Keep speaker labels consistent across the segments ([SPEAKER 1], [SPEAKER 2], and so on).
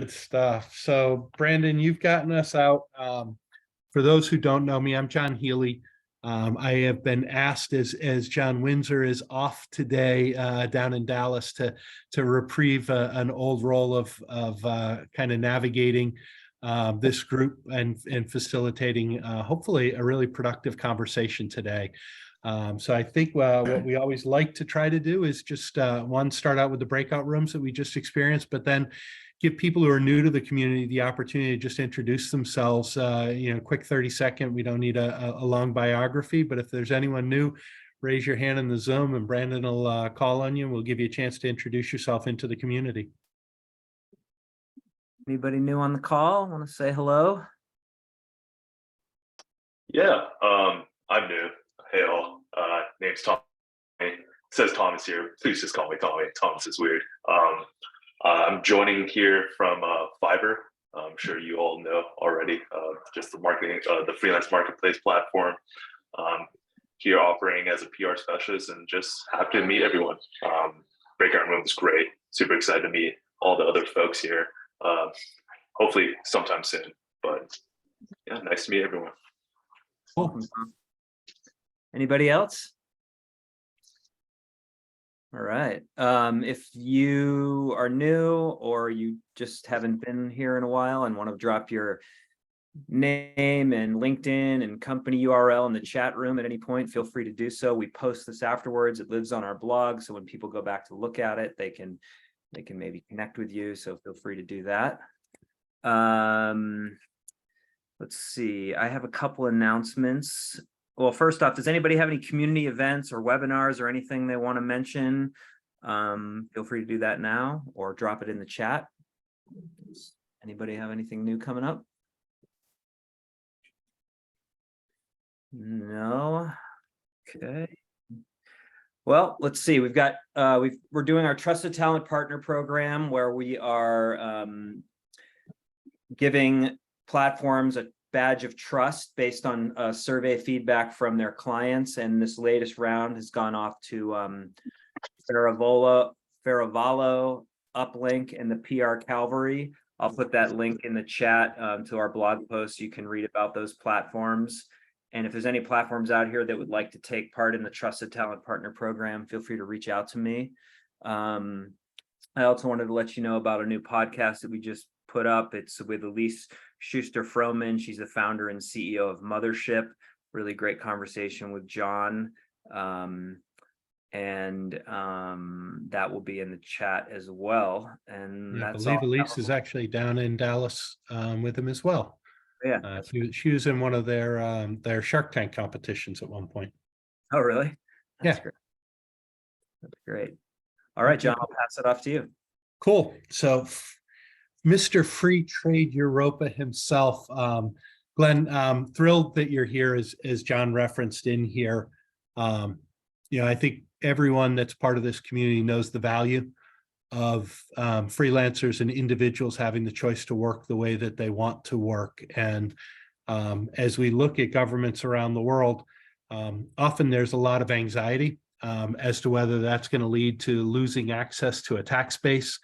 [SPEAKER 1] Good stuff. So, Brandon, you've gotten us out. For those who don't know me, I'm John Healy. I have been asked, as John Windsor is off today down in Dallas, to reprieve an old role of kind of navigating this group and facilitating hopefully a really productive conversation today. So I think what we always like to try to do is just start out with the breakout rooms that we just experienced, but then give people who are new to the community the opportunity to just introduce themselves. Quick 30-second. We don't need a long biography, but if there's anyone new, raise your hand in the Zoom and Brandon will call on you and we'll give you a chance to introduce yourself into the community.
[SPEAKER 2] Anybody new on the call? Want to say hello?
[SPEAKER 3] Yeah, I'm new. Hey all, name's Tommy. It says Thomas here. Please just call me Tommy. Thomas is weird. I'm joining here from Fiverr. I'm sure you all know already. Just the marketing, the freelance marketplace platform. Here operating as a PR specialist and just happy to meet everyone. Breakout room is great. Super excited to meet all the other folks here. Hopefully sometime soon. But yeah, nice to meet everyone.
[SPEAKER 2] Welcome. Anybody else? All right. If you are new or you just haven't been here in a while and want to drop your name and LinkedIn and company URL in the chat room at any point, feel free to do so. We post this afterwards. It lives on our blog, so when people go back to look at it, they can maybe connect with you. So feel free to do that. Let's see. I have a couple announcements. Well, first off, does anybody have any community events or webinars or anything they want to mention? Feel free to do that now or drop it in the chat. Does anybody have anything new coming up? No. Okay. Well, let's see. We've got we're doing our Trusted Talent Partner Program where we are giving platforms a badge of trust based on survey feedback from their clients. And this latest round has gone off to Faravolo, Uplink, and the PR Calvary. I'll put that link in the chat to our blog post. You can read about those platforms. And if there's any platforms out here that would like to take part in the Trusted Talent Partner Program, feel free to reach out to me. I also wanted to let you know about a new podcast that we just put up. It's with Elise Schuster-Froman. She's the founder and CEO of Mothership. Really great conversation with John. That will be in the chat as well. And
[SPEAKER 1] I believe Elise is actually down in Dallas with him as well.
[SPEAKER 2] Yeah,
[SPEAKER 1] she was in one of their Shark Tank competitions at one point.
[SPEAKER 2] Oh, really? That's
[SPEAKER 1] yeah,
[SPEAKER 2] great. That's great. All right, John, I'll pass it off to you.
[SPEAKER 1] Cool. So, Mr. Free Trade Europa himself, Glen, thrilled that you're here, as John referenced in here. I think everyone that's part of this community knows the value of freelancers and individuals having the choice to work the way that they want to work. And as we look at governments around the world, often there's a lot of anxiety as to whether that's going to lead to losing access to a tax base,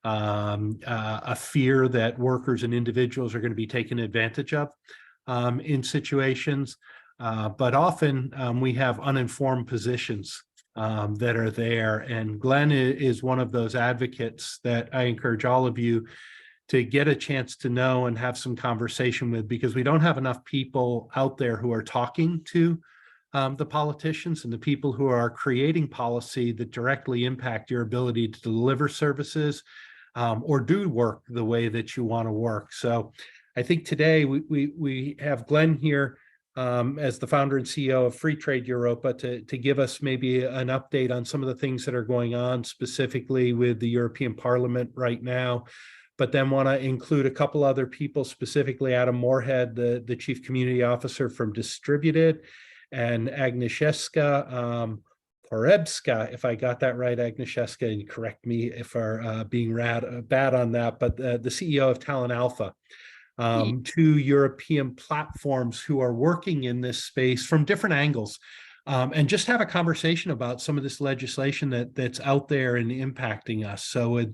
[SPEAKER 1] a fear that workers and individuals are going to be taken advantage of in situations. But often we have uninformed positions that are there. And Glen is one of those advocates that I encourage all of you to get a chance to know and have some conversation with, because we don't have enough people out there who are talking to the politicians and the people who are creating policy that directly impact your ability to deliver services or do work the way that you want to work. So I think today we have Glen here as the founder and CEO of Free Trade Europa to give us maybe an update on some of the things that are going on specifically with the European Parliament right now, but then want to include a couple other people, specifically Adam Morehead, the Chief Community Officer from Distributed, and Agnieszka Porebska, if I got that right, Agnieszka, and correct me if I'm being bad on that, but the CEO of Talent Alpha. Two European platforms who are working in this space from different angles, and just have a conversation about some of this legislation that's out there and impacting us. So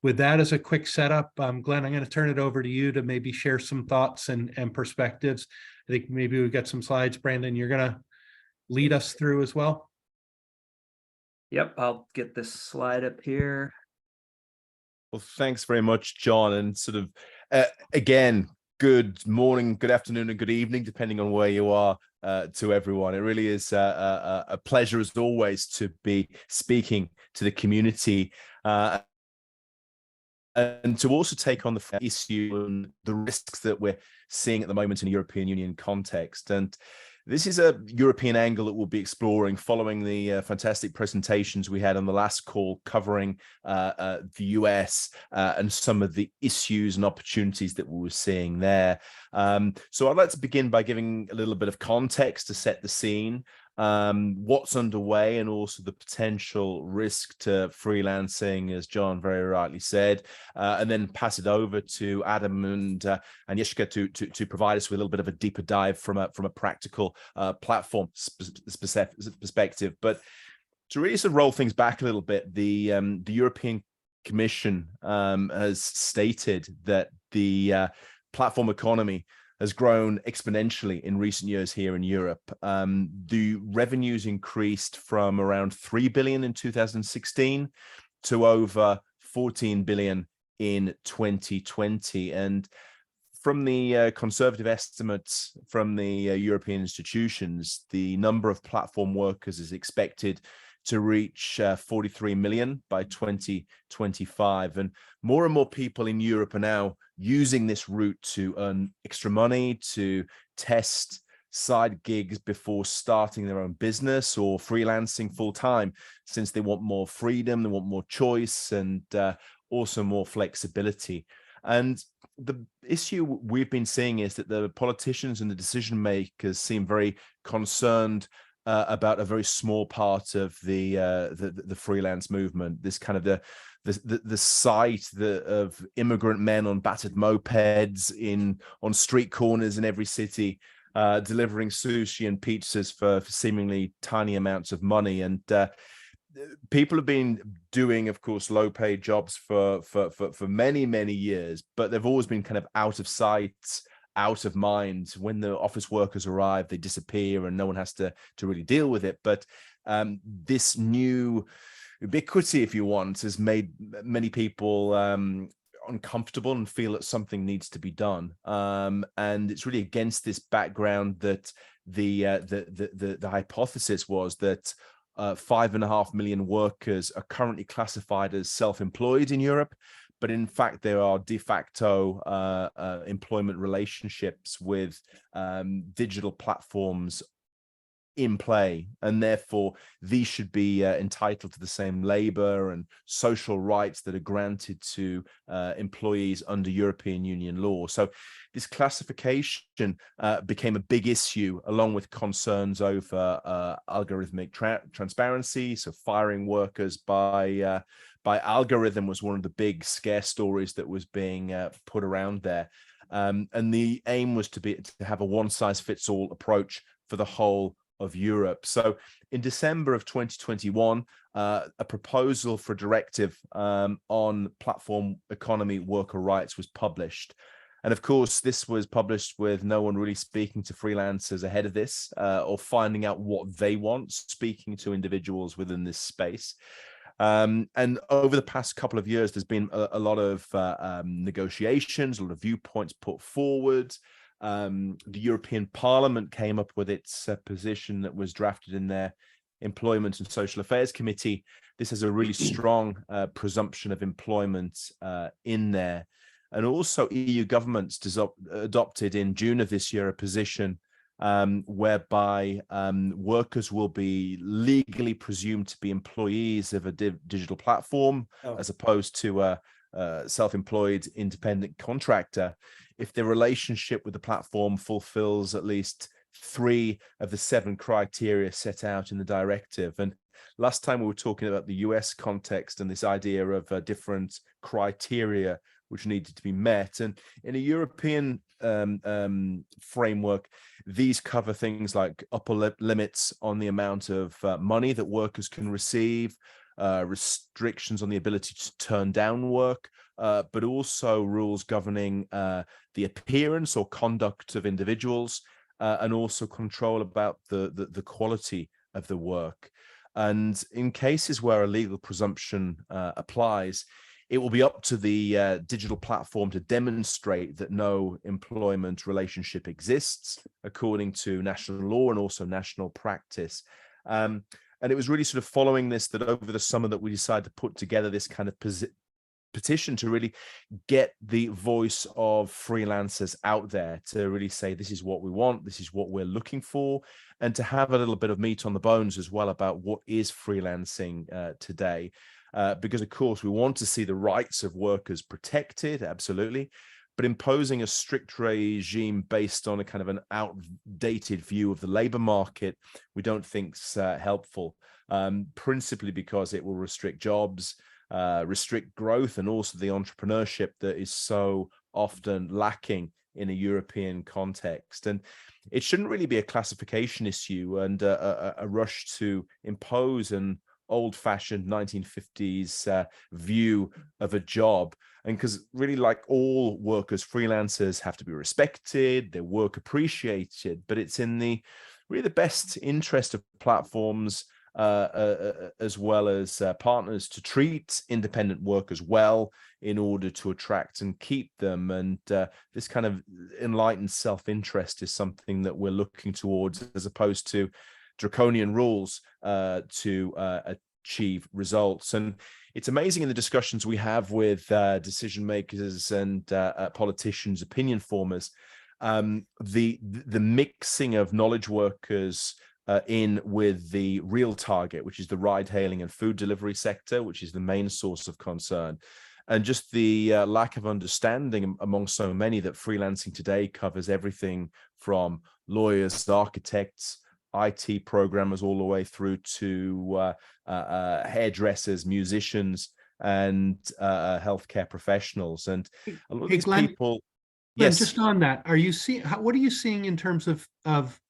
[SPEAKER 1] with that as a quick setup, Glenn, I'm going to turn it over to you to maybe share some thoughts and perspectives. I think maybe we've got some slides. Brandon, you're going to lead us through as well.
[SPEAKER 2] Yep, I'll get this slide up here.
[SPEAKER 4] Well, thanks very much, John. And sort of, again, good morning, good afternoon, and good evening, depending on where you are, to everyone. It really is a pleasure, as always, to be speaking to the community and to also take on the issue and the risks that we're seeing at the moment in a European Union context. And this is a European angle that we'll be exploring following the fantastic presentations we had on the last call covering the US and some of the issues and opportunities that we were seeing there. So I'd like to begin by giving a little bit of context to set the scene, what's underway, and also the potential risk to freelancing, as John very rightly said, and then pass it over to Adam and Agnieszka to provide us with a little bit of a deeper dive from a practical platform perspective. But to really sort of roll things back a little bit, the European Commission has stated that the platform economy has grown exponentially in recent years here in Europe. The revenues increased from around 3 billion in 2016 to over 14 billion in 2020. And from the conservative estimates from the European institutions, the number of platform workers is expected to reach 43 million by 2025. And more people in Europe are now using this route to earn extra money, to test side gigs before starting their own business or freelancing full time, since they want more freedom, they want more choice, and also more flexibility. And the issue we've been seeing is that the politicians and the decision makers seem very concerned about a very small part of the freelance movement. This kind of the sight of immigrant men on battered mopeds on street corners in every city, delivering sushi and pizzas for seemingly tiny amounts of money. And people have been doing, of course, low-paid jobs for many years, but they've always been kind of out of sight, out of mind. When the office workers arrive, they disappear and no one has to really deal with it. But this new ubiquity, if you want, has made many people uncomfortable and feel that something needs to be done. And it's really against this background that the hypothesis was that 5.5 million workers are currently classified as self-employed in Europe, but in fact there are de facto employment relationships with digital platforms in play, and therefore these should be entitled to the same labor and social rights that are granted to employees under European Union law. So this classification became a big issue, along with concerns over algorithmic transparency. So firing workers by algorithm was one of the big scare stories that was being put around there. And the aim was to have a one-size-fits-all approach for the whole of Europe. So in December of 2021, a proposal for a directive on platform economy worker rights was published. And of course, this was published with no one really speaking to freelancers ahead of this or finding out what they want, speaking to individuals within this space. And over the past couple of years, there's been a lot of negotiations, a lot of viewpoints put forward. The European Parliament came up with its position that was drafted in their Employment and Social Affairs Committee. This has a really strong presumption of employment in there. And also EU governments adopted in June of this year a position whereby workers will be legally presumed to be employees of a digital platform, as opposed to a self-employed independent contractor, if their relationship with the platform fulfills at least 3 of the 7 criteria set out in the directive. And last time we were talking about the US context and this idea of different criteria which needed to be met. And in a European framework, these cover things like upper limits on the amount of money that workers can receive, restrictions on the ability to turn down work, but also rules governing the appearance or conduct of individuals, and also control about the quality of the work. And in cases where a legal presumption applies, it will be up to the digital platform to demonstrate that no employment relationship exists according to national law and also national practice. And it was really sort of following this that over the summer that we decided to put together this kind of petition to really get the voice of freelancers out there, to really say, this is what we want, this is what we're looking for, and to have a little bit of meat on the bones as well about what is freelancing today. Because, of course, we want to see the rights of workers protected, absolutely, but imposing a strict regime based on a kind of an outdated view of the labor market, we don't think's helpful, principally because it will restrict jobs, restrict growth, and also the entrepreneurship that is so often lacking in a European context. And it shouldn't really be a classification issue and a rush to impose an old-fashioned 1950s view of a job. And because really, like all workers, freelancers have to be respected, their work appreciated, but it's in the really the best interest of platforms as well as partners to treat independent workers well in order to attract and keep them. And this kind of enlightened self-interest is something that we're looking towards, as opposed to draconian rules to achieve results. And it's amazing in the discussions we have with decision makers and politicians, opinion formers, the mixing of knowledge workers in with the real target, which is the ride-hailing and food delivery sector, which is the main source of concern. And just the lack of understanding among so many that freelancing today covers everything from lawyers, architects, IT programmers, all the way through to hairdressers, musicians, and healthcare professionals. And a lot of these
[SPEAKER 1] Glen,
[SPEAKER 4] people,
[SPEAKER 1] Glen,
[SPEAKER 4] yes,
[SPEAKER 1] just on that, are you seeing, what are you seeing in terms of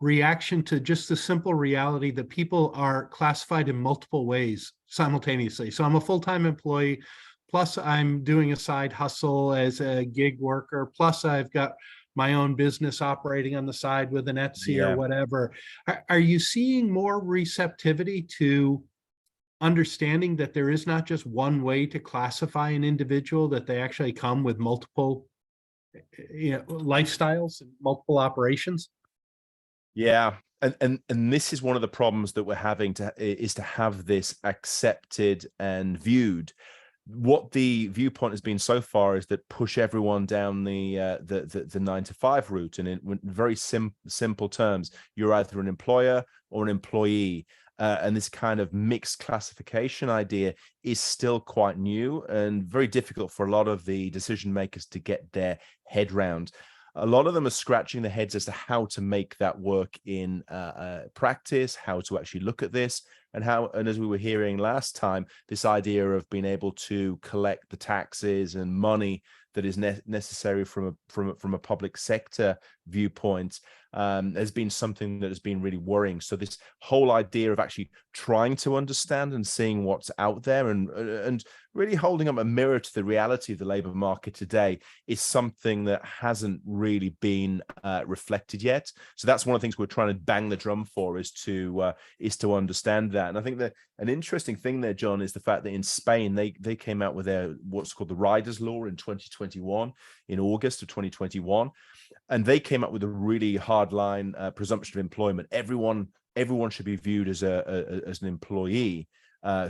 [SPEAKER 1] reaction to just the simple reality that people are classified in multiple ways simultaneously? So I'm a full-time employee, plus I'm doing a side hustle as a gig worker, plus I've got my own business operating on the side with an Etsy or whatever. Are you seeing more receptivity to understanding that there is not just one way to classify an individual, that they actually come with multiple lifestyles and multiple operations?
[SPEAKER 4] Yeah, and this is one of the problems that we're having is to have this accepted and viewed. What the viewpoint has been so far is that push everyone down the 9-to-5 route, and in very simple terms, you're either an employer or an employee. And this kind of mixed classification idea is still quite new and very difficult for a lot of the decision makers to get their head round. A lot of them are scratching their heads as to how to make that work in practice, how to actually look at this, and as we were hearing last time, this idea of being able to collect the taxes and money that is necessary from a public sector viewpoint has been something that has been really worrying. So this whole idea of actually trying to understand and seeing what's out there and really holding up a mirror to the reality of the labor market today is something that hasn't really been reflected yet. So that's one of the things we're trying to bang the drum for, is to understand that. And I think that an interesting thing there, John, is the fact that in Spain they came out with their what's called the Riders Law in 2021, in August of 2021, and they came up with a really hard line presumption of employment. Everyone should be viewed as an employee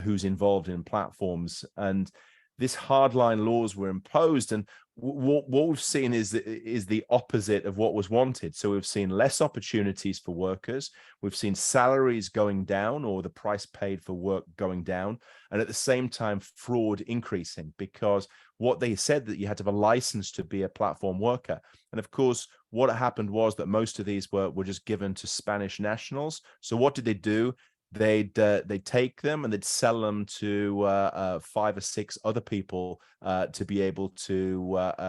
[SPEAKER 4] who's involved in platforms, and this hardline laws were imposed. And what we've seen is the opposite of what was wanted. So we've seen less opportunities for workers. We've seen salaries going down, or the price paid for work going down, and at the same time fraud increasing, because what they said that you had to have a license to be a platform worker. And of course, what happened was that most of these were just given to Spanish nationals. So what did they do? They'd take them and they'd sell them to 5 or 6 other people to be able to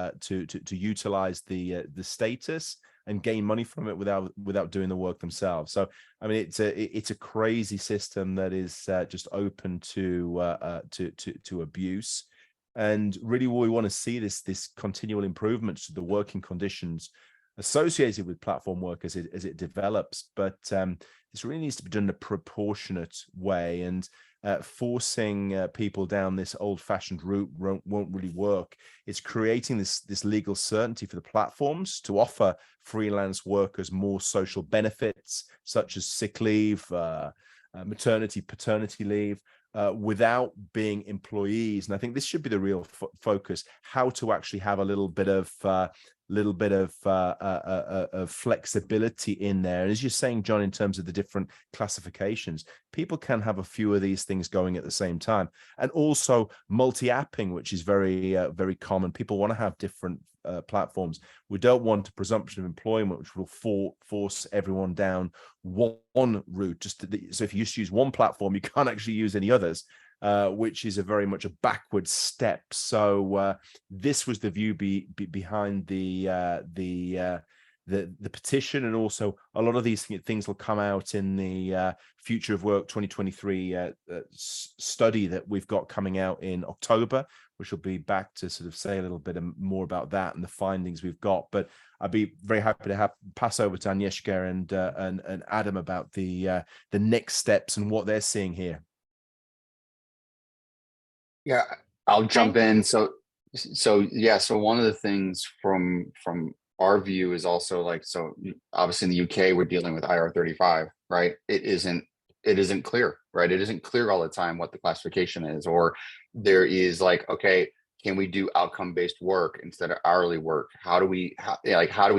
[SPEAKER 4] utilize the status and gain money from it without doing the work themselves. So I mean, it's a crazy system that is just open to abuse. And really, what we want to see this continual improvements to the working conditions associated with platform work as it develops. But this really needs to be done in a proportionate way, and forcing people down this old-fashioned route won't really work. It's creating this legal certainty for the platforms to offer freelance workers more social benefits, such as sick leave, maternity, paternity leave, without being employees. And I think this should be the real focus: how to actually have a little bit of flexibility in there. And as you're saying, John, in terms of the different classifications, people can have a few of these things going at the same time. And also multi-apping, which is very common. People want to have different platforms. We don't want a presumption of employment, which will force everyone down one route. So if you just use one platform, you can't actually use any others. Which is a very much a backward step. So this was the view behind the petition, and also a lot of these things will come out in the Future of Work 2023 study that we've got coming out in October, which will be back to sort of say a little bit more about that and the findings we've got. But I'd be very happy to pass over to Agnieszka and Adam about the next steps and what they're seeing here.
[SPEAKER 5] Yeah, I'll jump in. So one of the things from our view is also like, so obviously in the UK we're dealing with IR35, right? It isn't clear, right? It isn't clear all the time what the classification is, or there is like, okay, can we do outcome-based work instead of hourly work? How do we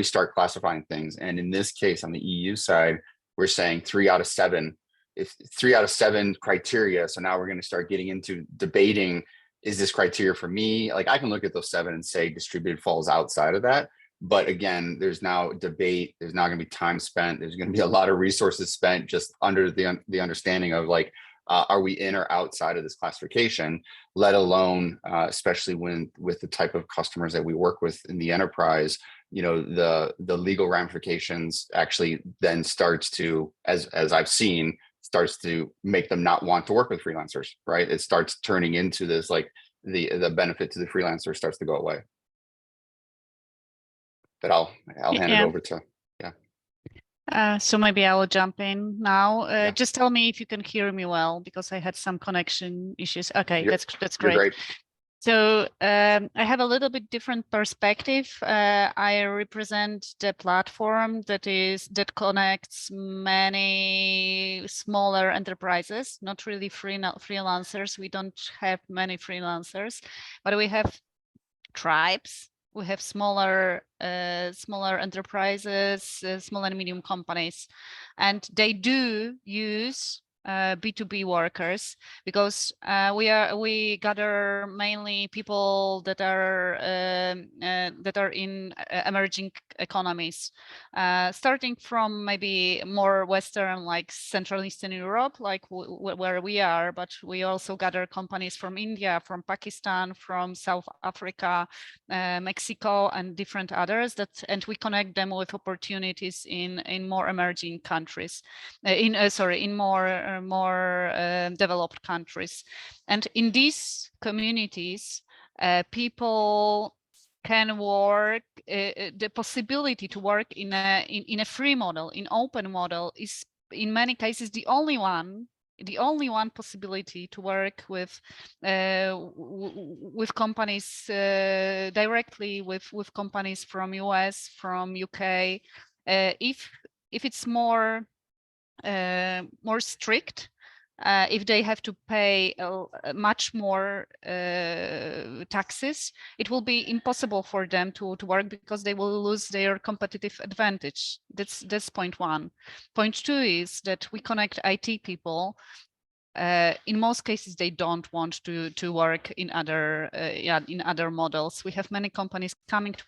[SPEAKER 5] start classifying things? And in this case, on the EU side, we're saying 3 out of 7. If 3 out of 7 criteria, so now we're going to start getting into debating, is this criteria for me? Like, I can look at those 7 and say distributed falls outside of that. But again, there's now debate. There's now going to be time spent. There's going to be a lot of resources spent just under the understanding of like, are we in or outside of this classification, let alone, especially with the type of customers that we work with in the enterprise, you know, the legal ramifications actually then starts to, as I've seen, starts to make them not want to work with freelancers, right? It starts turning into this, like the benefit to the freelancer starts to go away. But I'll hand it over to,
[SPEAKER 6] so maybe I will jump in now.
[SPEAKER 5] Yeah.
[SPEAKER 6] Just tell me if you can hear me well, because I had some connection issues. Okay, that's
[SPEAKER 5] you're
[SPEAKER 6] great.
[SPEAKER 5] great.
[SPEAKER 6] So I have a little bit different perspective. I represent the platform that connects many smaller enterprises, not really freelancers. We don't have many freelancers, but we have tribes. We have smaller enterprises, small and medium companies, and they do use B2B workers, because we gather mainly people that are in emerging economies, starting from maybe more Western, like Central Eastern Europe, like where we are, but we also gather companies from India, from Pakistan, from South Africa, Mexico, and different others, and we connect them with opportunities in more emerging countries, in more developed countries. And in these communities, people can work. The possibility to work in a free model, in open model, is in many cases the only one possibility to work with companies directly with companies from US, from UK. If it's more strict, if they have to pay much more taxes, it will be impossible for them to work, because they will lose their competitive advantage. That's point one. Point two is that we connect IT people. In most cases, they don't want to work in other models. We have many companies coming to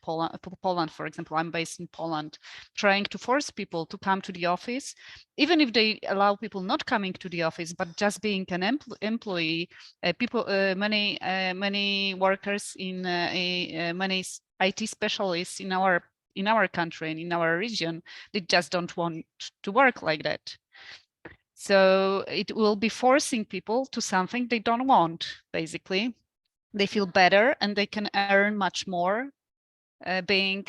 [SPEAKER 6] Poland, for example. I'm based in Poland, trying to force people to come to the office, even if they allow people not coming to the office, but just being an employee. Many workers in many IT specialists in our in our country and in our region, they just don't want to work like that. So it will be forcing people to something they don't want, basically. They feel better and they can earn much more being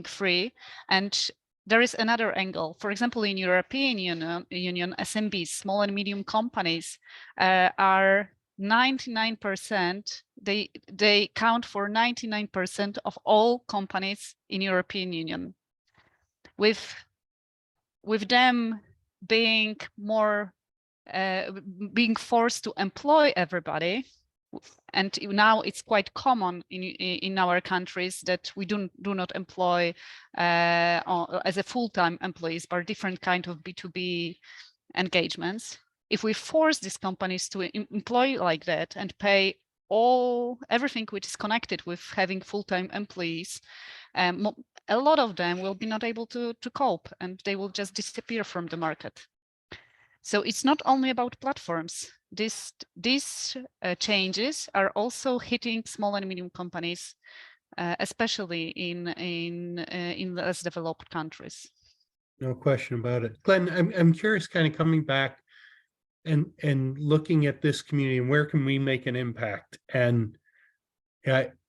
[SPEAKER 6] free. And there is another angle. For example, in European Union, SMBs, small and medium companies, are 99%. They count for 99% of all companies in European Union. With them being more being forced to employ everybody, and now it's quite common in our countries that we do not employ as a full-time employees, but different kind of B2B engagements. If we force these companies to employ like that and pay everything which is connected with having full-time employees, a lot of them will be not able to cope, and they will just disappear from the market. So it's not only about platforms. These changes are also hitting small and medium companies, especially in less developed countries.
[SPEAKER 1] No question about it. Glenn, I'm curious, kind of coming back and looking at this community and where can we make an impact? And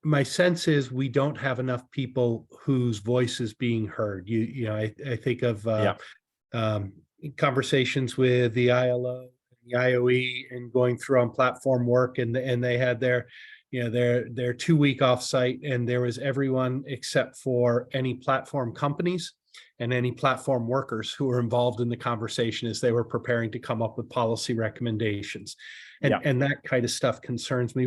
[SPEAKER 1] my sense is we don't have enough people whose voice is being heard. I think of conversations with the ILO, the IOE, and going through on Platform Work, and they had their 2-week offsite, and there was everyone except for any platform companies and any platform workers who were involved in the conversation as they were preparing to come up with policy recommendations. And that kind of stuff concerns me.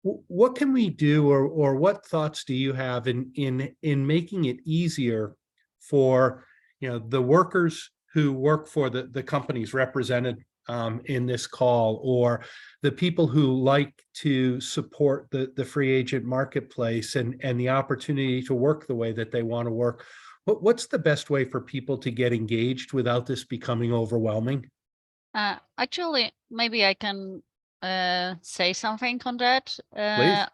[SPEAKER 1] What can we do, or what thoughts do you have in making it easier for the workers who work for the companies represented in this call, or the people who like to support the free agent marketplace and the opportunity to work the way that they want to work? What's the best way for people to get engaged without this becoming overwhelming?
[SPEAKER 6] Actually, maybe I can say something on that.
[SPEAKER 1] Please.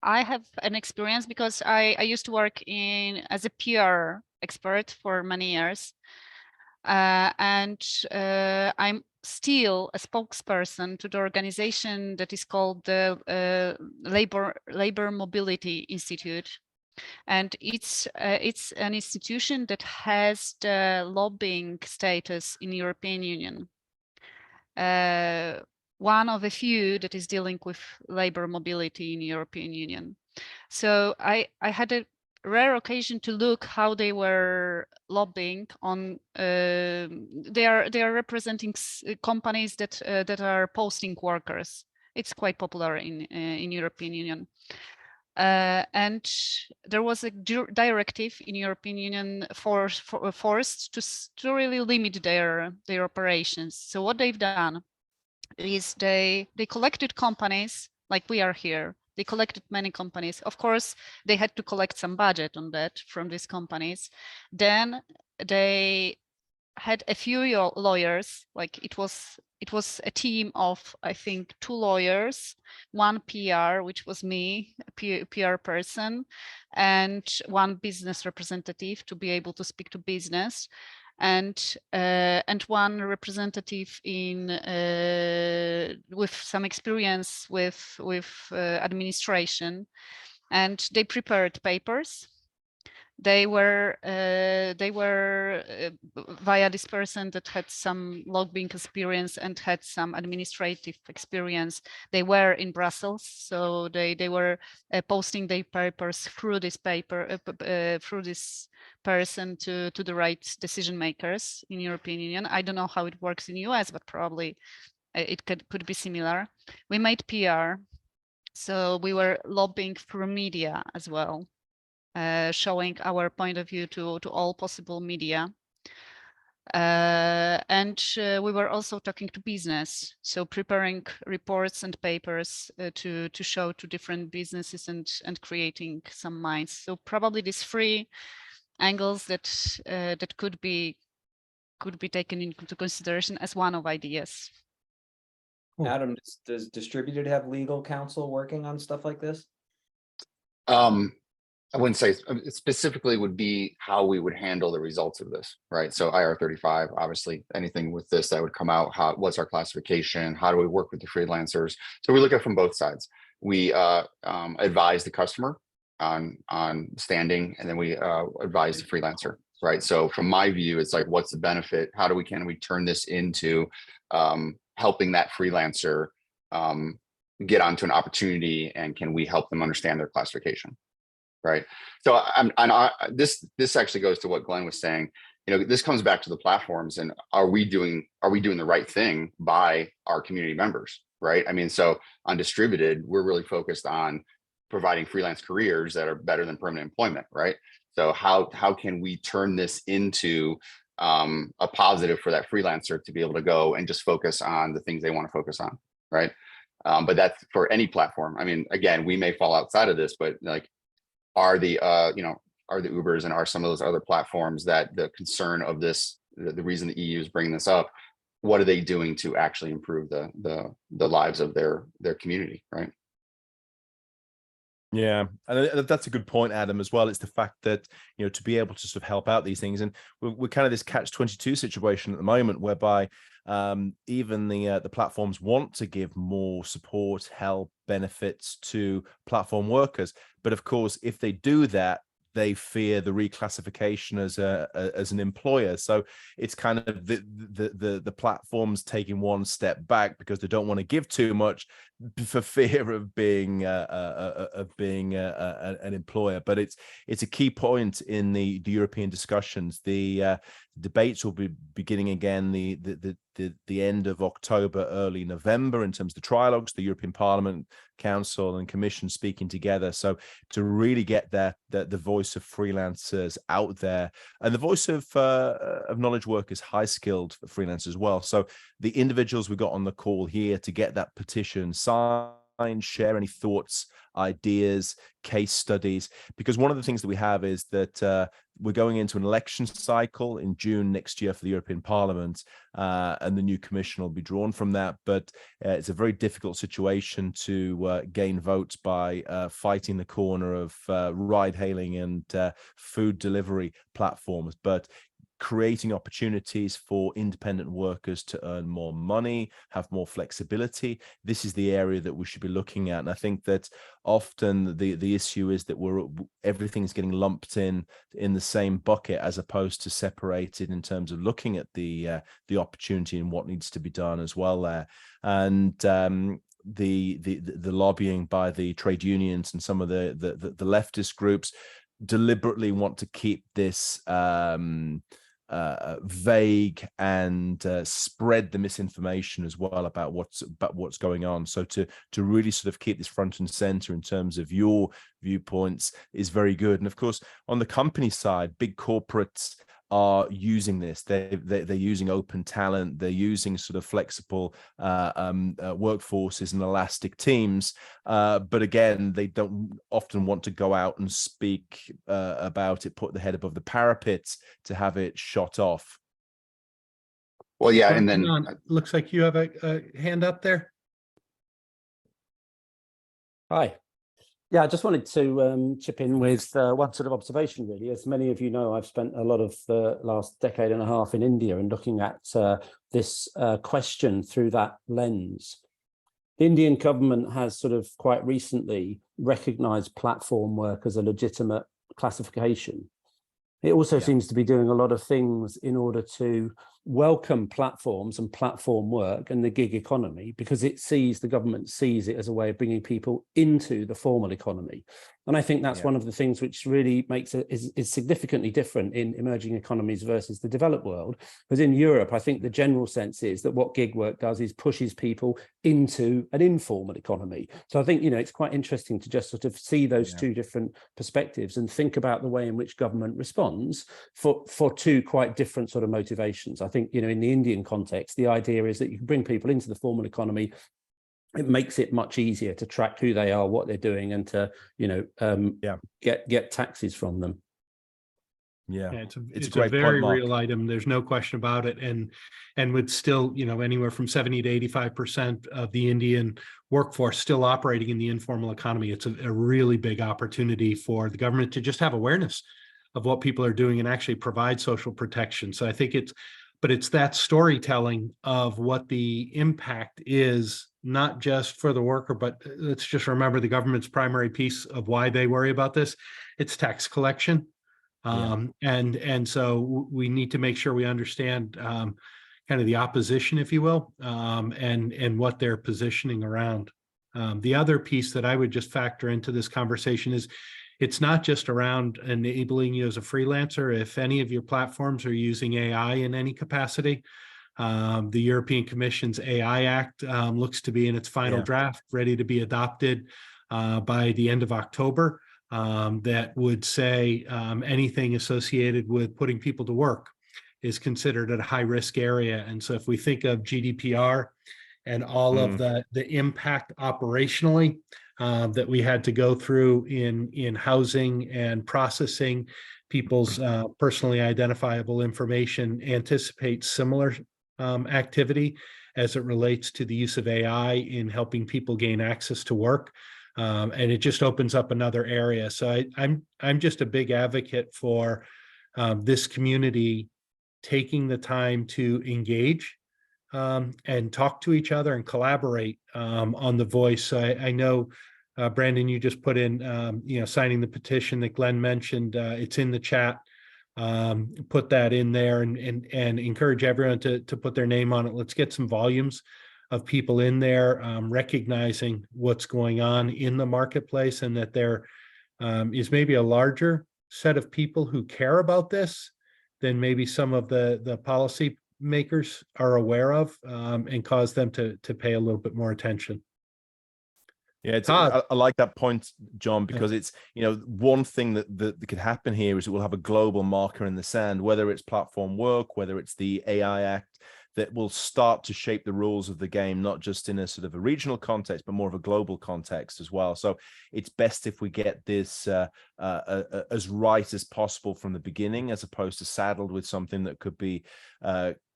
[SPEAKER 6] I have an experience because I used to work as a PR expert for many years. And I'm still a spokesperson to the organization that is called the Labor Mobility Institute. And it's an institution that has the lobbying status in European Union. One of a few that is dealing with labor mobility in European Union. So I had a rare occasion to look how they were lobbying on. They are representing companies that are posting workers. It's quite popular in European Union. And there was a directive in European Union forced to really limit their operations. So what they've done is they collected companies like we are here. They collected many companies. Of course, they had to collect some budget on that from these companies. Then they had a few lawyers, like it was a team of, I think, 2 lawyers, 1 PR, which was me, a PR person, and 1 business representative to be able to speak to business, and 1 representative with some experience with administration, and they prepared papers. They were via this person that had some lobbying experience and had some administrative experience. They were in Brussels, so they were posting their papers through this through this person to the right decision makers in European Union. I don't know how it works in US, but probably it could be similar. We made PR, so we were lobbying through media as well. Showing our point of view to all possible media. And we were also talking to business, so preparing reports and papers to show to different businesses and creating some minds. So probably these 3 angles that could be taken into consideration as one of ideas.
[SPEAKER 1] Cool.
[SPEAKER 2] Adam, does Distributed have legal counsel working on stuff like this?
[SPEAKER 5] I wouldn't say specifically would be how we would handle the results of this, right? So IR35, obviously anything with this that would come out, what's our classification? How do we work with the freelancers? So we look at it from both sides. We advise the customer on standing, and then we advise the freelancer, right? So from my view, it's like, what's the benefit? How can we turn this into helping that freelancer get onto an opportunity, and can we help them understand their classification? Right. So this actually goes to what Glenn was saying. You know, this comes back to the platforms, and are we doing the right thing by our community members? Right. I mean, so on distributed, we're really focused on providing freelance careers that are better than permanent employment. Right. So how can we turn this into a positive for that freelancer to be able to go and just focus on the things they want to focus on? Right. But that's for any platform. I mean, again, we may fall outside of this, but like, are the Ubers and are some of those other platforms that the concern of this, the reason the EU is bringing this up, what are they doing to actually improve the lives of their community, right?
[SPEAKER 4] Yeah, and that's a good point, Adam, as well. It's the fact that, you know, to be able to sort of help out these things, and we're kind of this catch-22 situation at the moment, whereby even the platforms want to give more support, help, benefits to platform workers, but of course, if they do that, they fear the reclassification as an employer. So it's kind of the platforms taking one step back because they don't want to give too much for fear of being an employer. But it's a key point in the European discussions. The debates will be beginning again the end of October, early November, in terms of the trilogues, the European Parliament, Council and Commission speaking together. So to really get the voice of freelancers out there, and the voice of knowledge workers, high skilled freelancers as well. So the individuals we got on the call here to get that petition signed, share any thoughts, ideas, case studies, because one of the things that we have is that we're going into an election cycle in June next year for the European Parliament, and the new commission will be drawn from that. But it's a very difficult situation to gain votes by fighting the corner of ride-hailing and food delivery platforms. But creating opportunities for independent workers to earn more money, have more flexibility. This is the area that we should be looking at. And I think that often the issue is that everything's getting lumped in the same bucket, as opposed to separated in terms of looking at the opportunity and what needs to be done as well there. And the lobbying by the trade unions and some of the leftist groups deliberately want to keep this vague and spread the misinformation as well about what's going on. So to really sort of keep this front and center in terms of your viewpoints is very good. And of course, on the company side, big corporates are using this. They're using open talent. They're using sort of flexible workforces and elastic teams. But again, they don't often want to go out and speak about it, put the head above the parapet to have it shot off.
[SPEAKER 5] Well, yeah, and then
[SPEAKER 1] looks like you have a hand up there.
[SPEAKER 7] Hi. Yeah, I just wanted to chip in with one sort of observation, really. As many of you know, I've spent a lot of the last decade and a half in India and looking at this question through that lens. The Indian government has sort of quite recently recognized platform work as a legitimate classification. It also seems to be doing a lot of things in order to welcome platforms and platform work and the gig economy, because the government sees it as a way of bringing people into the formal economy. And I think that's one of the things which really makes it is significantly different in emerging economies versus the developed world. Because in Europe, I think the general sense is that what gig work does is pushes people into an informal economy. So I think, you know, it's quite interesting to just sort of see those two different perspectives and think about the way in which government responds for two quite different sort of motivations. I think, you know, in the Indian context, the idea is that you can bring people into the formal economy. It makes it much easier to track who they are, what they're doing, and to, you know, get taxes from them.
[SPEAKER 1] Yeah, it's a very real item. There's no question about it. And with still, you know, anywhere from 70 to 85% of the Indian workforce still operating in the informal economy. It's a really big opportunity for the government to just have awareness of what people are doing and actually provide social protection. So I think it's that storytelling of what the impact is, not just for the worker, but let's just remember the government's primary piece of why they worry about this. It's tax collection. And so we need to make sure we understand kind of the opposition, if you will, and what they're positioning around. The other piece that I would just factor into this conversation is it's not just around enabling you as a freelancer. If any of your platforms are using AI in any capacity, the European Commission's AI Act looks to be in its final draft, ready to be adopted by the end of October. That would say anything associated with putting people to work is considered a high-risk area. And so if we think of GDPR and all of the impact operationally that we had to go through in housing and processing people's personally identifiable information, anticipate similar activity as it relates to the use of AI in helping people gain access to work. And it just opens up another area. So I'm just a big advocate for this community taking the time to engage and talk to each other and collaborate on the voice. So I know, Brandon, you just put in, signing the petition that Glenn mentioned. It's in the chat. Put that in there and encourage everyone to put their name on it. Let's get some volumes of people in there, recognizing what's going on in the marketplace, and that there is maybe a larger set of people who care about this than maybe some of the policy makers are aware of, and cause them to pay a little bit more attention.
[SPEAKER 4] Yeah, I like that point, John, because it's, one thing that could happen here is it will have a global marker in the sand, whether it's platform work, whether it's the AI Act, that will start to shape the rules of the game, not just in a sort of a regional context, but more of a global context as well. So it's best if we get this as right as possible from the beginning, as opposed to saddled with something that could be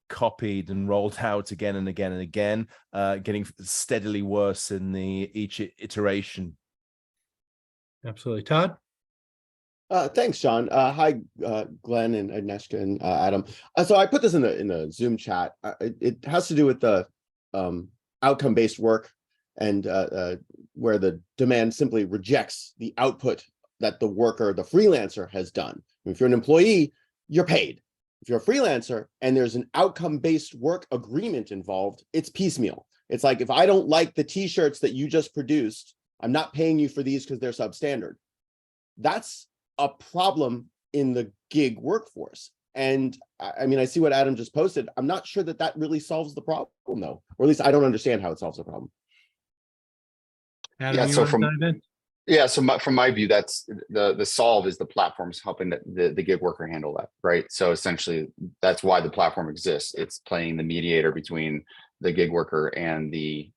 [SPEAKER 4] copied and rolled out again and again and again, getting steadily worse in each iteration.
[SPEAKER 1] Absolutely. Todd?
[SPEAKER 8] Thanks, John. Hi, Glenn and Agnieszka and Adam. So I put this in the Zoom chat. It has to do with the outcome-based work, and where the demand simply rejects the output that the worker, the freelancer, has done. If you're an employee, you're paid. If you're a freelancer and there's an outcome-based work agreement involved, it's piecemeal. It's like, if I don't like the t-shirts that you just produced, I'm not paying you for these because they're substandard. That's a problem in the gig workforce. And I mean, I see what Adam just posted. I'm not sure that really solves the problem, though, or at least I don't understand how it solves the problem.
[SPEAKER 1] Adam, so from
[SPEAKER 5] my view, that's the solve is the platforms helping the gig worker handle that, right? So essentially, that's why the platform exists. It's playing the mediator between the gig worker and the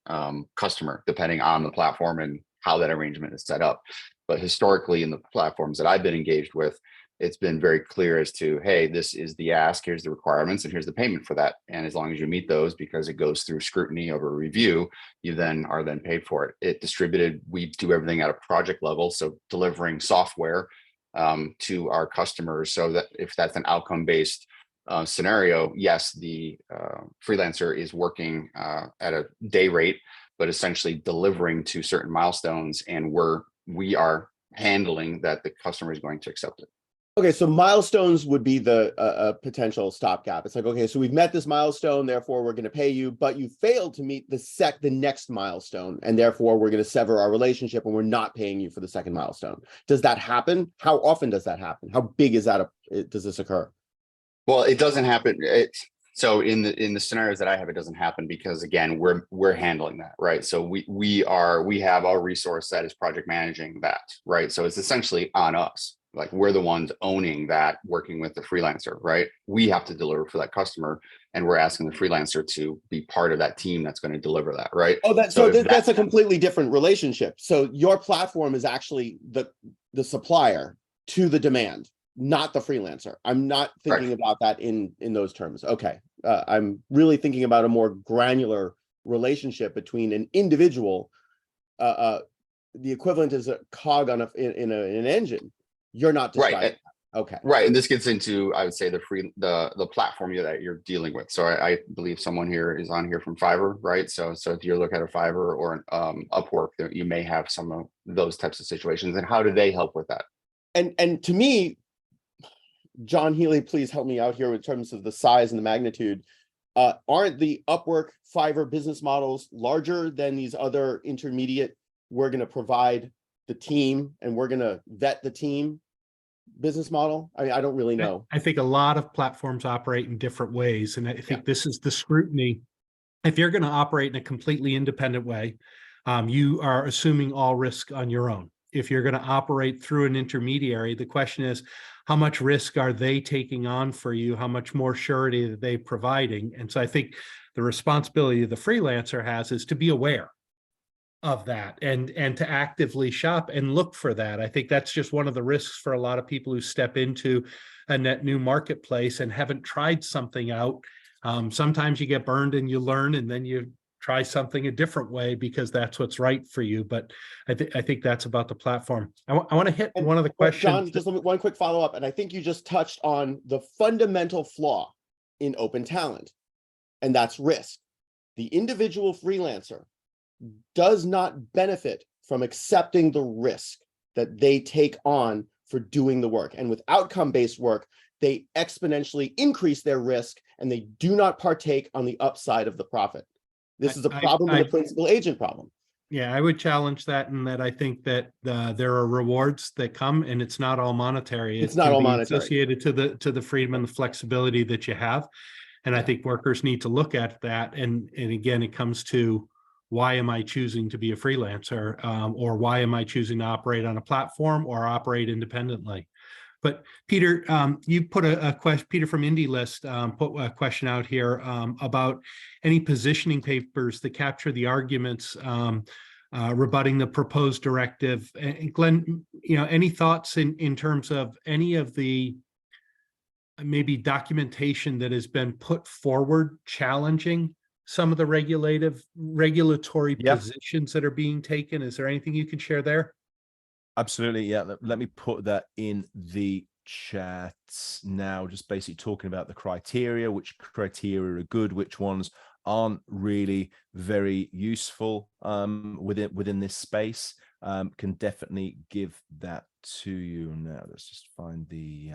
[SPEAKER 5] customer, depending on the platform and how that arrangement is set up. But historically, in the platforms that I've been engaged with, it's been very clear as to, hey, this is the ask, here's the requirements, and here's the payment for that. And as long as you meet those, because it goes through scrutiny over review, you then are paid for it. It distributed, we do everything at a project level, so delivering software to our customers, so that if that's an outcome-based scenario, yes, the freelancer is working at a day rate, but essentially delivering to certain milestones, and we are handling that the customer is going to accept it.
[SPEAKER 8] Okay, so milestones would be the potential stopgap. It's like, okay, so we've met this milestone, therefore we're going to pay you, but you failed to meet the next milestone, and therefore we're going to sever our relationship and we're not paying you for the second milestone. Does that happen? How often does that happen? How big is that? Does this occur?
[SPEAKER 5] Well, it doesn't happen. So in the scenarios that I have, it doesn't happen because, again, we're handling that, right? So we have our resource that is project managing that, right? So it's essentially on us. Like, we're the ones owning that, working with the freelancer, right? We have to deliver for that customer, and we're asking the freelancer to be part of that team that's going to deliver that, right?
[SPEAKER 8] Oh, that's a completely different relationship. So your platform is actually the supplier to the demand, not the freelancer. I'm not thinking about that in those terms. Okay, I'm really thinking about a more granular relationship between an individual the equivalent is a cog on in an engine, you're not describing. Okay.
[SPEAKER 5] Right, and this gets into, I would say, the platform that you're dealing with. So I believe someone here is on here from Fiverr, right? So if you look at a Fiverr or an Upwork, you may have some of those types of situations. And how do they help with that?
[SPEAKER 8] And to me, John Healy, please help me out here in terms of the size and the magnitude. Aren't the Upwork, Fiverr business models larger than these other intermediate? We're going to provide the team and we're going to vet the team business model? I mean, I don't really know.
[SPEAKER 1] I think a lot of platforms operate in different ways. And I think this is the scrutiny. If you're going to operate in a completely independent way, you are assuming all risk on your own. If you're going to operate through an intermediary, the question is, how much risk are they taking on for you? How much more surety are they providing? And so I think the responsibility the freelancer has is to be aware of that and to actively shop and look for that. I think that's just one of the risks for a lot of people who step into a net new marketplace and haven't tried something out. Sometimes you get burned and you learn, and then you try something a different way because that's what's right for you. But I think that's about the platform. I want to hit one of the questions.
[SPEAKER 8] John, just one quick follow up. And I think you just touched on the fundamental flaw in open talent, and that's risk. The individual freelancer does not benefit from accepting the risk that they take on for doing the work. And with outcome-based work, they exponentially increase their risk and they do not partake on the upside of the profit. This is a problem with the principal agent problem.
[SPEAKER 1] Yeah, I would challenge that in that I think that there are rewards that come, and it's not all monetary.
[SPEAKER 8] It's not all monetary.
[SPEAKER 1] Associated to the freedom and the flexibility that you have. And I think workers need to look at that. And again, it comes to, why am I choosing to be a freelancer, or why am I choosing to operate on a platform or operate independently? But Peter, you put a question, Peter from Indie List put a question out here about any positioning papers that capture the arguments rebutting the proposed directive. And Glenn, any thoughts in terms of any of the maybe documentation that has been put forward challenging some of the regulatory positions that are being taken? Is there anything you can share there?
[SPEAKER 4] Absolutely. Yeah. Let me put that in the chat now, just basically talking about the criteria, which criteria are good, which ones aren't really very useful within this space. Can definitely give that to you now. Let's just find the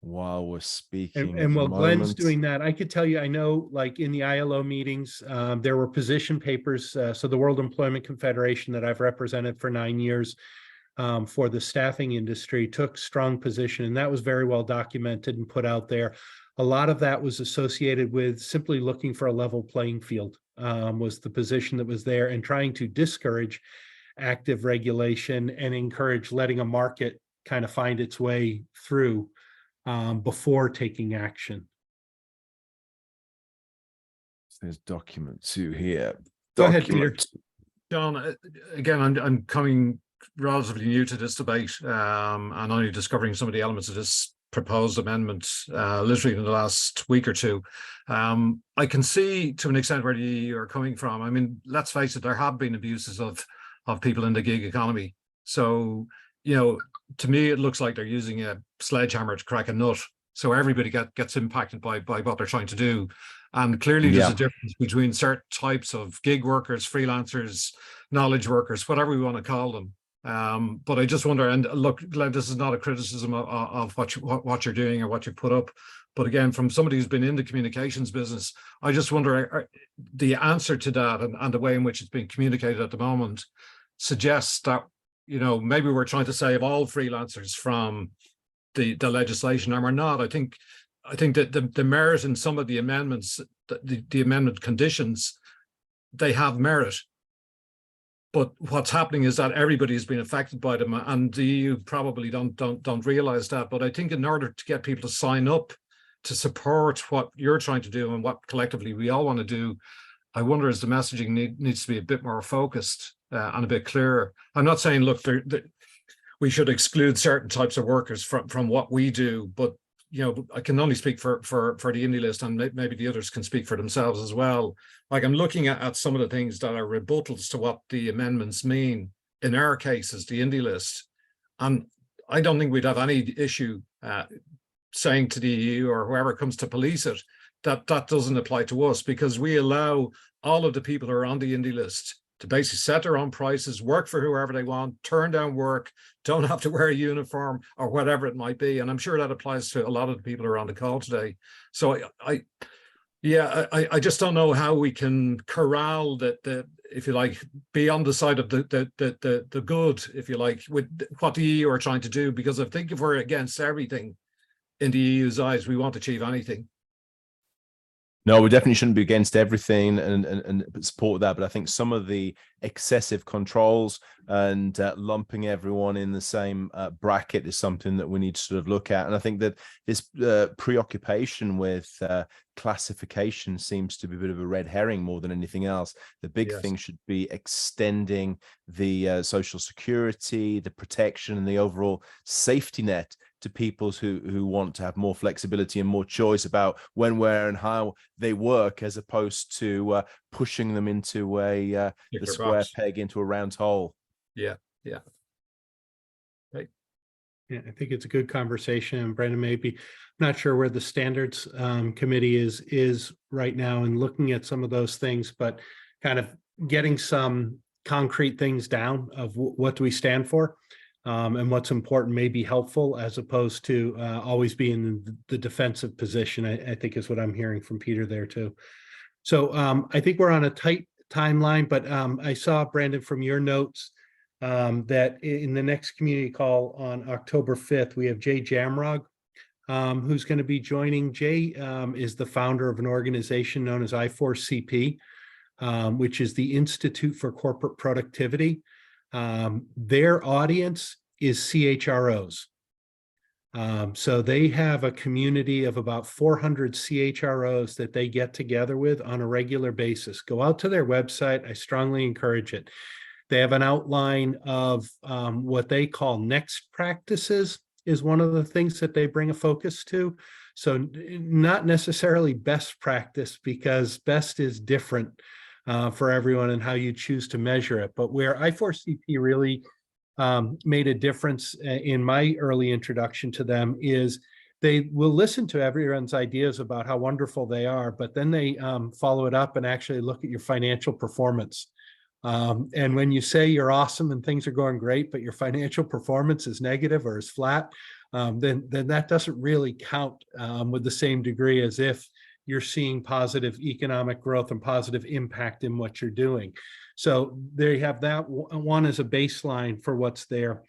[SPEAKER 4] while we're speaking.
[SPEAKER 1] And while Glenn's doing that, I could tell you, I know like in the ILO meetings, there were position papers. So the World Employment Confederation that I've represented for 9 years for the staffing industry took strong position, and that was very well documented and put out there. A lot of that was associated with simply looking for a level playing field, was the position that was there, and trying to discourage active regulation and encourage letting a market kind of find its way through before taking action.
[SPEAKER 4] There's document 2 here.
[SPEAKER 1] Go ahead, Peter.
[SPEAKER 9] John, again, I'm coming relatively new to this debate and only discovering some of the elements of this proposed amendment literally in the last week or two. I can see to an extent where you're coming from. I mean, let's face it, there have been abuses of people in the gig economy. So, to me, it looks like they're using a sledgehammer to crack a nut. So everybody gets impacted by what they're trying to do. And clearly there's a difference between certain types of gig workers, freelancers, knowledge workers, whatever we want to call them. But I just wonder, and look, Glenn, this is not a criticism of what you're doing or what you put up. But again, from somebody who's been in the communications business, I just wonder, the answer to that and the way in which it's being communicated at the moment suggests that, maybe we're trying to save all freelancers from the legislation, and we're not. I think that the merit in some of the amendments, the amendment conditions, they have merit. But what's happening is that everybody's been affected by them, and the EU probably don't realize that. But I think in order to get people to sign up to support what you're trying to do and what collectively we all want to do, I wonder is the messaging needs to be a bit more focused and a bit clearer. I'm not saying, look, we should exclude certain types of workers from what we do, but I can only speak for the indie list, and maybe the others can speak for themselves as well. Like, I'm looking at some of the things that are rebuttals to what the amendments mean in our case as the indie list, and I don't think we'd have any issue saying to the EU or whoever comes to police it that doesn't apply to us, because we allow all of the people who are on the indie list to basically set their own prices, work for whoever they want, turn down work, don't have to wear a uniform or whatever it might be. And I'm sure that applies to a lot of the people who are on the call today. So I just don't know how we can corral the if you like, be on the side of the good, if you like, with what the EU are trying to do, because I think if we're against everything in the EU's eyes, we won't achieve anything.
[SPEAKER 4] No, we definitely shouldn't be against everything and support that. But I think some of the excessive controls and lumping everyone in the same bracket is something that we need to sort of look at. And I think that this preoccupation with classification seems to be a bit of a red herring more than anything else. The big thing should be extending the social security, the protection, and the overall safety net to people who want to have more flexibility and more choice about when, where, and how they work, as opposed to pushing them into the square peg into a round hole.
[SPEAKER 9] Yeah.
[SPEAKER 1] Right. Yeah, I think it's a good conversation. And Brendan, maybe not sure where the standards committee is right now and looking at some of those things, but kind of getting some concrete things down of what do we stand for. And what's important may be helpful, as opposed to always being in the defensive position, I think is what I'm hearing from Peter there too. So I think we're on a tight timeline, but I saw, Brandon, from your notes that in the next community call on October 5th, we have Jay Jamrog, who's going to be joining. Jay is the founder of an organization known as I4CP, which is the Institute for Corporate Productivity. Their audience is CHROs. So they have a community of about 400 CHROs that they get together with on a regular basis. Go out to their website. I strongly encourage it. They have an outline of what they call next practices is one of the things that they bring a focus to. So not necessarily best practice, because best is different for everyone and how you choose to measure it. But where I4CP really made a difference in my early introduction to them is they will listen to everyone's ideas about how wonderful they are, but then they follow it up and actually look at your financial performance. And when you say you're awesome and things are going great, but your financial performance is negative or is flat, then that doesn't really count with the same degree as if you're seeing positive economic growth and positive impact in what you're doing. So they have that one as a baseline for what's there.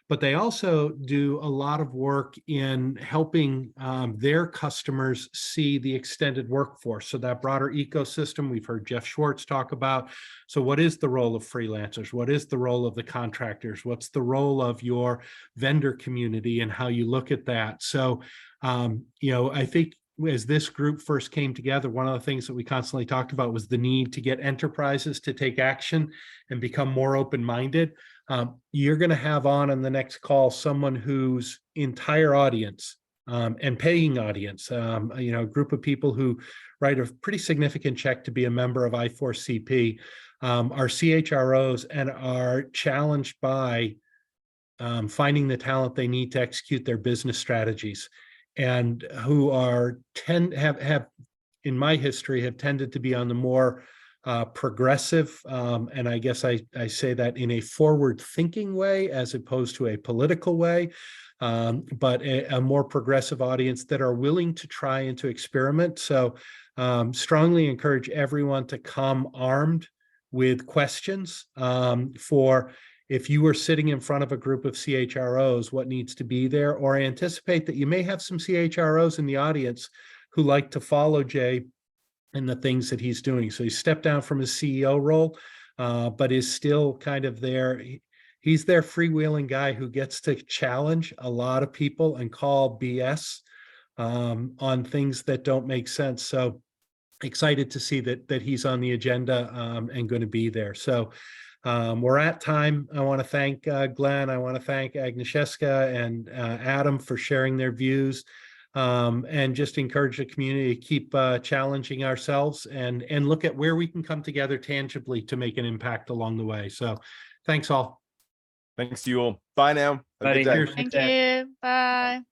[SPEAKER 1] But they also do a lot of work in helping their customers see the extended workforce. So that broader ecosystem we've heard Jeff Schwartz talk about. So what is the role of freelancers? What is the role of the contractors? What's the role of your vendor community and how you look at that? So, I think as this group first came together, one of the things that we constantly talked about was the need to get enterprises to take action and become more open-minded. You're going to have on the next call someone whose entire audience and paying audience, a group of people who write a pretty significant check to be a member of I4CP, are CHROs and are challenged by finding the talent they need to execute their business strategies, and who have in my history have tended to be on the more progressive, and I guess I say that in a forward-thinking way as opposed to a political way, but a more progressive audience that are willing to try and to experiment. So strongly encourage everyone to come armed with questions for if you were sitting in front of a group of CHROs, what needs to be there, or I anticipate that you may have some CHROs in the audience who like to follow Jay and the things that he's doing. So he stepped down from his CEO role, but is still kind of there. He's their freewheeling guy who gets to challenge a lot of people and call BS on things that don't make sense. So excited to see that he's on the agenda and going to be there. So we're at time. I want to thank Glenn. I want to thank Agnieszka and Adam for sharing their views. and just encourage the community to keep challenging ourselves and look at where we can come together tangibly to make an impact along the way. So thanks all.
[SPEAKER 4] Thanks to you all. Bye now. Have a good
[SPEAKER 2] Buddy,
[SPEAKER 4] day.
[SPEAKER 2] cheers.
[SPEAKER 6] Thank you. Bye.